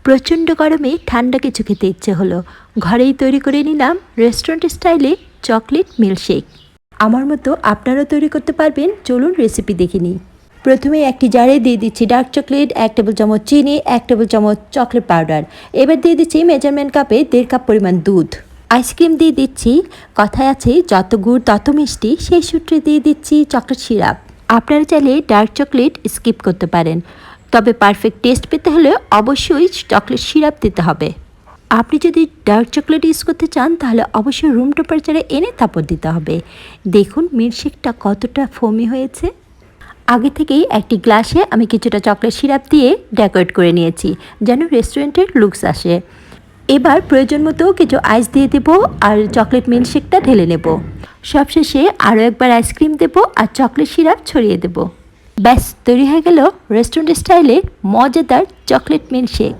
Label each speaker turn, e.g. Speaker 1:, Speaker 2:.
Speaker 1: প্রচণ্ড গরমে ঠান্ডা কিছু খেতে ইচ্ছে হলো, ঘরেই তৈরি করে নিলাম রেস্টুরেন্ট স্টাইলে চকলেট মিল্কশেক। আমার মতো আপনারাও তৈরি করতে পারবেন, চলুন রেসিপি দেখে নিই। প্রথমে একটি জারে দিয়ে দিচ্ছি ডার্ক চকলেট, 1 টেবিল চামচ চিনি, 1 টেবিল চামচ চকলেট পাউডার। এবার দিয়ে দিচ্ছি মেজারমেন্ট কাপে 1.5 কাপ পরিমাণ দুধ। আইসক্রিম দিয়ে দিচ্ছি, কথায় আছে যত গুড় তত মিষ্টি, সেই সূত্রে দিয়ে দিচ্ছি চকলেট সিরাপ। আপনারা চাইলে ডার্ক চকলেট স্কিপ করতে পারেন, তবে পারফেক্ট টেস্ট পেতে হলে অবশ্যই চকলেট সিরাপ দিতে হবে। আপনি যদি ডার্ক চকলেট ইউজ করতে চান তাহলে অবশ্যই রুম টেম্পারেচারে এনে তারপর দিতে হবে। দেখুন মিল্কশেকটা কতটা ফোমি হয়েছে। আগে থেকেই একটি গ্লাসে আমি কিছুটা চকলেট সিরাপ দিয়ে ডেকোরেট করে নিয়েছি, যেন রেস্টুরেন্টের লুকস আসে। এবার প্রয়োজন মতো কিছু আইস দিয়ে দেব আর চকলেট মিল্কশেকটা ঢেলে নেব। সবশেষে আরও একবার আইসক্রিম দেব আর চকলেট সিরাপ ছড়িয়ে দেব। ব্যাস তৈরি হয়ে গেল রেস্টুরেন্ট স্টাইলে মজাদার চকলেট মিল্কশেক।